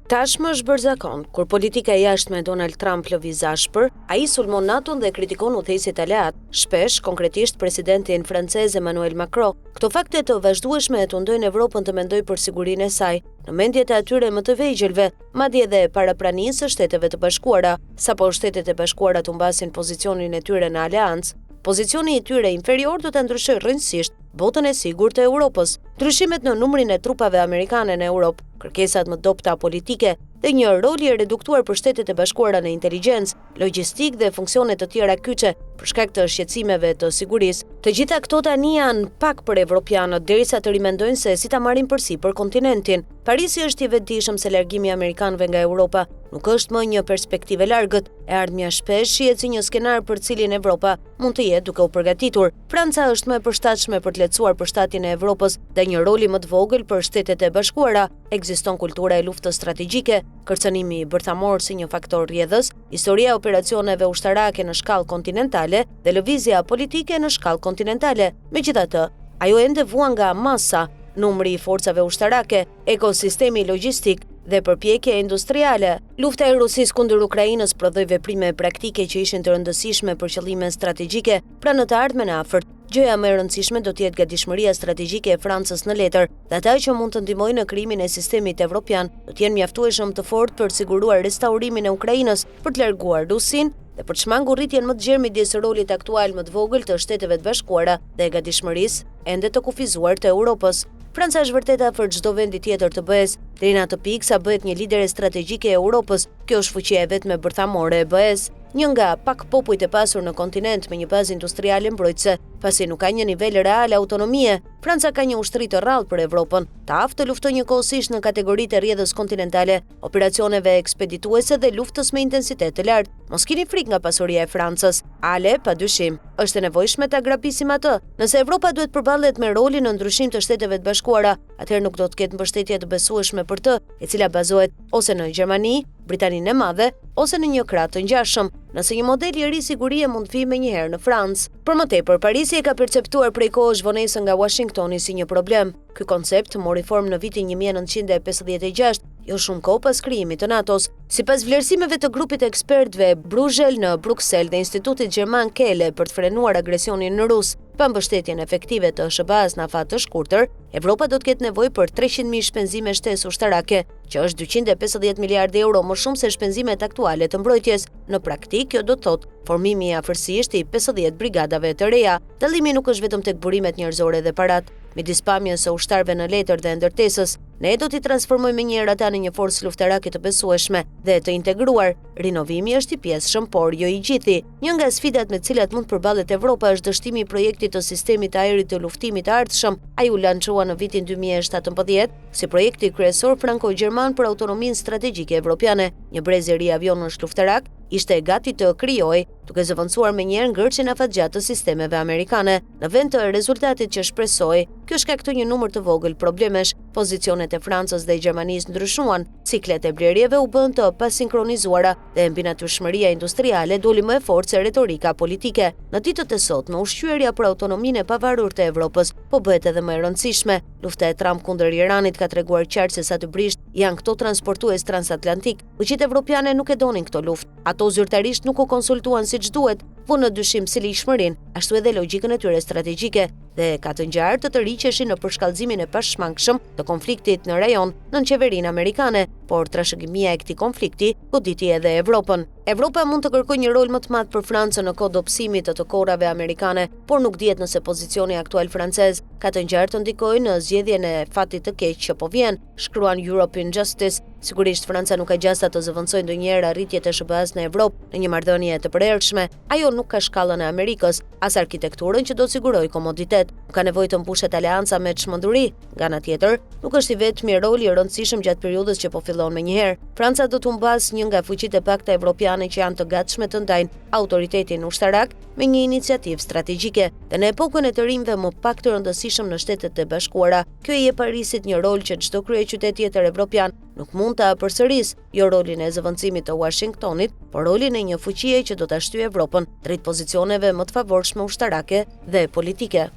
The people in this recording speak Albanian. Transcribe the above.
Tashmë është bërë zakon, kur politika e jashtme e Donald Trump lëviz ashpër, ai sulmon NATO-n dhe kritikon udhëheqësit aleat, shpesh konkretisht presidentin francez Emmanuel Macron. Këto fakte të vazhdueshme e tundojnë Evropën të mendojë për sigurinë e saj, në mendjet e atyre më të vegjëlve, madje edhe parapranisë së Shteteve të Bashkuara, sapo Shtetet e Bashkuara të humbasin pozicionin e tyre në aleancë. Pozicioni i tyre inferior do të ndryshojë rrënjësisht botën e sigurt të Europës. Ndryshimet në numrin e trupave amerikane në Europë, kërkesat më dobta politike dhe një rol i reduktuar për Shtetet e Bashkuara në inteligjencë, logjistikë dhe funksione të tjera kyçe për shkak të shqetësimeve të sigurisë. Të gjitha këto tani janë pak për evropianët derisa të rimendojnë se si ta marrin përsipër kontinentin. Parisi është i vetëdijshëm se largimi i amerikanëve nga Europa nuk është më një perspektivë e largët, e ardhmja shpesh shihet si një skenar për cilin Evropa mund të jetë duke u përgatitur. Franca është më e përshtatshme për të lehtësuar përshtatjen e Evropës dhe një roli më të vogël për Shtetet e Bashkuara. Ekziston kultura e luftës strategjike, kërcënimi bërthamor si një faktor rrjedhës, historia e operacioneve ushtarake në shkallë kontinentale dhe lëvizja politike në shkallë kontinentale. Megjithatë, ajo ende vuan nga masa, numri i forcave ushtarake, ekosistemi logjistik dhe përpjekje industriale. Lufta e Rusisë kundër Ukrainës prodhoi veprime praktike që ishin të rëndësishme për qëllime strategjike pra në të ardhmen e afërt. Gjëja më e rëndësishme do të jetë gatishmëria strategjike e Francës në letër, dhe ata që mund të ndihmojnë në krijimin e sistemit evropian do të jenë mjaftueshëm të fortë për të siguruar restaurimin e Ukrainës, për të larguar Rusin dhe për të shmangur rritjen më të gjerë midis rolit aktual më të vogël të Shteteve të Bashkuara dhe gatishmërisë ende të kufizuar të Europës. Franca është vërtet afër çdo vendi tjetër të BE-s, deri në atë pikë sa bëhet një lidere strategjike e Europës. Kjo është fuqia e vetme bërthamore e BE-s, një nga pak popujt e pasur në kontinent me një bazë industriale mbrojtëse, pasi nuk ka një nivel real autonomie. Franca ka një ushtri të rrallë për Evropën, të aftë të luftojë njëkohësisht në kategoritë e rrjedhës kontinentale, operacioneve ekspedituese dhe luftës me intensitet të lartë. Mos keni frikë nga pasuria e Francës. Ale, padyshim, është e nevojshme ta grapisim atë. Nëse Evropa duhet përballet me rolin në ndryshim të Shteteve të Bashkuara, atëherë nuk do të ketë mbështetje të besueshme për të, e cila bazohet ose në Gjermani, Britaninë e Madhe, ose në një krah të ngjashëm, nëse një model i ri sigurie mund të vijë menjëherë në Francë. Për më tepër, Parisi e ka perceptuar prej kohësh vonesën nga Washingtoni si një problem. Ky koncept mori formë në vitin 1956, jo shumë kohë pas krijimit të NATO-s. Sipas vlerësimeve të grupit të ekspertëve Bruegel në Bruksel dhe Institutit Gjerman Kele për të frenuar agresionin rus, pa mbështetjen efektive të SBA-s në afat të shkurtër, Evropa do të ketë nevojë për 300.000 shpenzime shtesë ushtarake, që është 250 miliardë euro më shumë se shpenzimet aktuale të mbrojtjes. Në praktikë, kjo do të thotë formimi afërsisht i 50 brigadave të reja. Dallimi nuk është vetëm tek burimet njerëzore dhe parat. Midis pamjes së ushtarëve në letër dhe ndërtesës, ne do t'i transformojmë njëherë ata në një forcë luftarake të besueshme dhe të integruar. Rinovimi është i pjesshëm, por jo i gjithi. Një nga sfidat me të cilat mund të përballet Evropa është dështimi i projektit të sistemit të ajrit të luftimit të ardhshëm. Ai u lançua në vitin 2017 si projekti kryesor franko-gjerman për autonominë strategjike evropiane. Një brez i ri avionësh luftarak ishte gati të krijojë, duke zëvendësuar menjëherë ngërçin afatgjatë të sistemeve amerikane. Në vend të rezultatit që shpresoi, kjo shkaktoi një numër të vogël problemesh. Pozicionet e Francës dhe Gjermanisë ndryshuan, ciklet e blerjeve u bën të pasinkronizuara dhe mbinatyrshmëria industriale doli më e fortë se retorika politike. Në ditët e sotme, ushqyerja për autonominë e pavarur të Evropës po bëhet edhe më e rëndësishme. Lufta e Trump kundër Iranit ka treguar qartë se sa të brisht janë këto transportues transatlantik. Fuqitë evropiane nuk e donin këto luftë. Ato zyrtarisht nuk u konsultuan siç duhet, vunë në dyshim sillishmërinë, ashtu edhe logjikën e tyre strategjike dhe ka të ngjarë të tërhiqeshin në përshkallëzimin e pashmangshëm të konfliktit në rajon nën qeverinë amerikane, por trashëgimia e këtij konflikti goditi edhe Evropën. Evropa mund të kërkojë një rol më të madh për Francën në kohë dobësimit të korrave amerikane, por nuk dihet nëse pozicioni aktual francez ka të ngjarë të ndikojë në zgjedhjen e fatit të keq që po vjen, shkruan European Justice. Sigurisht Franca nuk ka gjasa të zëvendësojë ndonjëherë arritjet e SBA-s në Evropë në një marrëdhënie të përhershme. Ajo nuk ka shkallën e Amerikës, as arkitekturën që do të sigurojë komoditet. Nuk ka nevojë të mbushet aleanca me çmenduri. Nga ana tjetër, nuk është i vetmi roli i rëndësishëm gjatë periudhës që po fillon menjëherë. Franca do të humbas një nga fuqitë e pakta evropiane që janë të gatshme të ndajnë autoritetin ushtarak me një iniciativë strategjike. Dhe në epokën e të rinjve më pak të rëndësishëm në Shtetet e Bashkuara, kjo i jep Parisit një rol që çdo kryeqytet tjetër evropian nuk mund ta përsërisë, jo rolin e zëvendësimit të Washingtonit, por rolin e një fuqie që do ta shtyjë Evropën drejt pozicioneve më të favorshme ushtarake dhe politike.